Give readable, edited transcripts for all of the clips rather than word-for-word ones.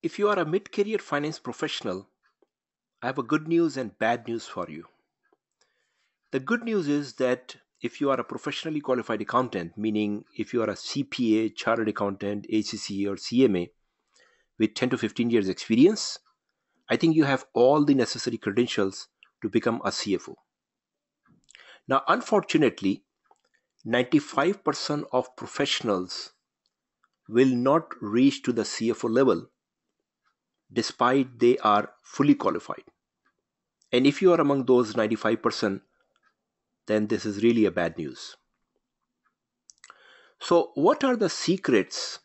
If you are a mid career finance professional, I have a good news and bad news for you. The good news is that if you are a professionally qualified accountant, meaning if you are a CPA, chartered accountant, ACCA, or CMA with 10 to 15 years experience, I think you have all the necessary credentials to become a CFO. Now, unfortunately, 95% of professionals will not reach to the CFO level despite they are fully qualified. And if you are among those 95%, then this is really a bad news. So, what are the secrets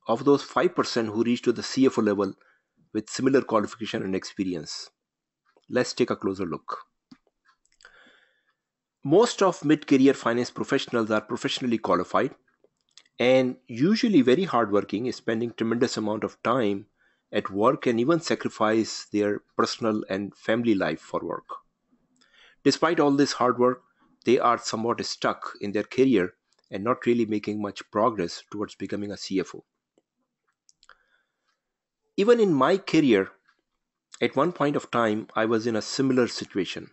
of those 5% who reach to the CFO level with similar qualification and experience? Let's take a closer look. Most of mid career finance professionals are professionally qualified and usually very hardworking, spending tremendous amount of time at work and even sacrifice their personal and family life for work. Despite all this hard work, they are somewhat stuck in their career and not really making much progress towards becoming a CFO. Even in my career, at one point of time, I was in a similar situation.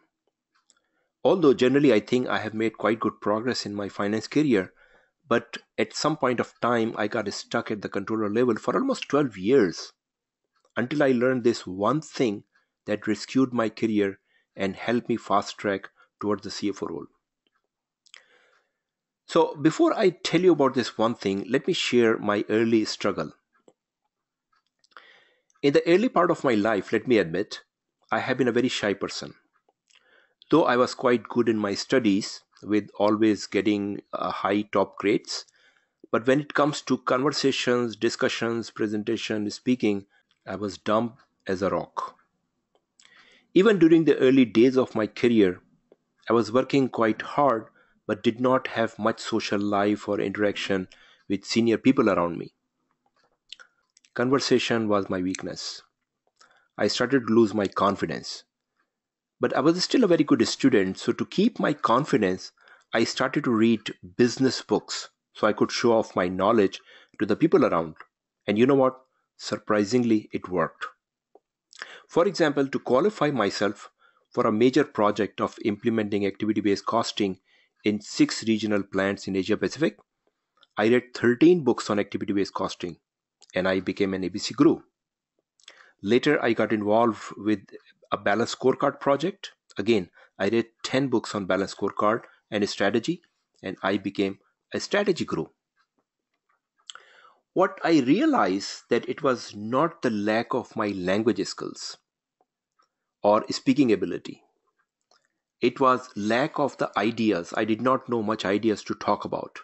Although generally I think I have made quite good progress in my finance career, but at some point of time, I got stuck at the controller level for almost 12 years until I learned this one thing that rescued my career and helped me fast track towards the CFO role. So, before I tell you about this one thing, let me share my early struggle. In the early part of my life, let me admit, I have been a very shy person. Though I was quite good in my studies, with always getting high top grades, but when it comes to conversations, discussions, presentation, speaking, I was dumb as a rock. Even during the early days of my career, I was working quite hard but did not have much social life or interaction with senior people around me. Conversation was my weakness. I started to lose my confidence. But I was still a very good student, so to keep my confidence, I started to read business books so I could show off my knowledge to the people around. And you know what? Surprisingly, it worked. For example, to qualify myself for a major project of implementing activity based costing in six regional plants in Asia Pacific, I read 13 books on activity based costing and I became an ABC guru. Later, I got involved with a balance scorecard project. Again, I read 10 books on balance scorecard and strategy, and I became a strategy guru. What I realized that it was not the lack of my language skills or speaking ability. It was lack of the ideas. I did not know much ideas to talk about.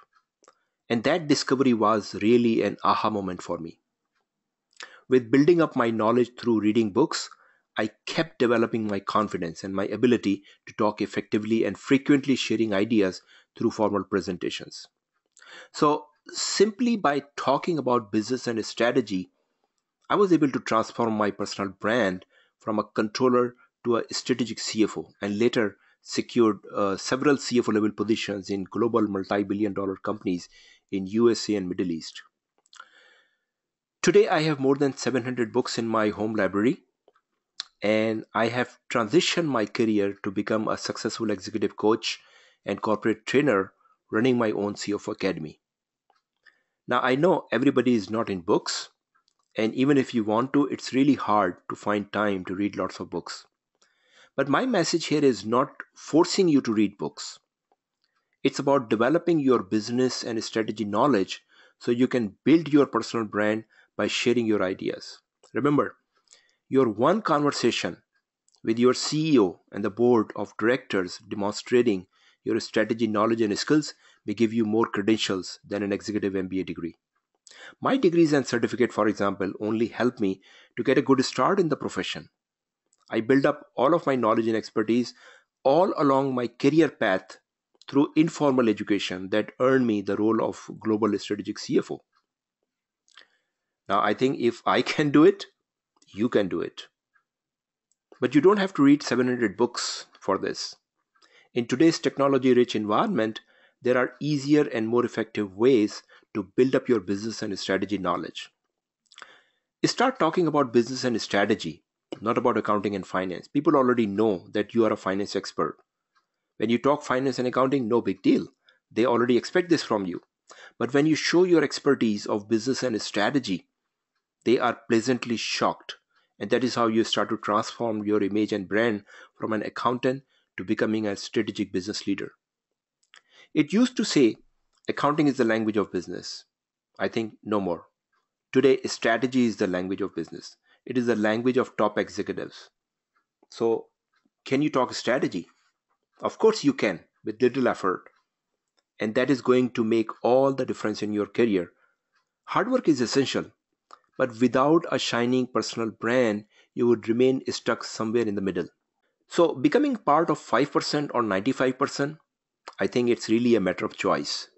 And that discovery was really an aha moment for me. With building up my knowledge through reading books, I kept developing my confidence and my ability to talk effectively and frequently sharing ideas through formal presentations. So, simply by talking about business and strategy, I was able to transform my personal brand from a controller to a strategic CFO and later secured several CFO level positions in global multi-billion dollar companies in USA and Middle East. Today I have more than 700 books in my home library and I have transitioned my career to become a successful executive coach and corporate trainer running my own CFO academy. Now I know everybody is not in books, and even if you want to, it's really hard to find time to read lots of books. But my message here is not forcing you to read books. It's about developing your business and strategy knowledge so you can build your personal brand by sharing your ideas. Remember, your one conversation with your CEO and the board of directors demonstrating your strategy knowledge and skills may give you more credentials than an executive MBA degree. My degrees and certificate, for example, only help me to get a good start in the profession. I build up all of my knowledge and expertise all along my career path through informal education that earned me the role of global strategic CFO. Now, I think if I can do it, you can do it. But you don't have to read 700 books for this. In today's technology rich environment, there are easier and more effective ways to build up your business and strategy knowledge. Start talking about business and strategy, not about accounting and finance. People already know that you are a finance expert. When you talk finance and accounting, no big deal. They already expect this from you. But when you show your expertise of business and strategy, they are pleasantly shocked. And that is how you start to transform your image and brand from an accountant to becoming a strategic business leader. It used to say accounting is the language of business. I think no more. Today, strategy is the language of business. It is the language of top executives. So, can you talk strategy? Of course, you can with little effort. And that is going to make all the difference in your career. Hard work is essential, but without a shining personal brand, you would remain stuck somewhere in the middle. So, becoming part of 5% or 95%, I think it's really a matter of choice.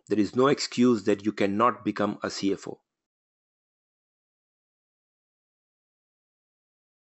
There is no excuse that you cannot become a CFO.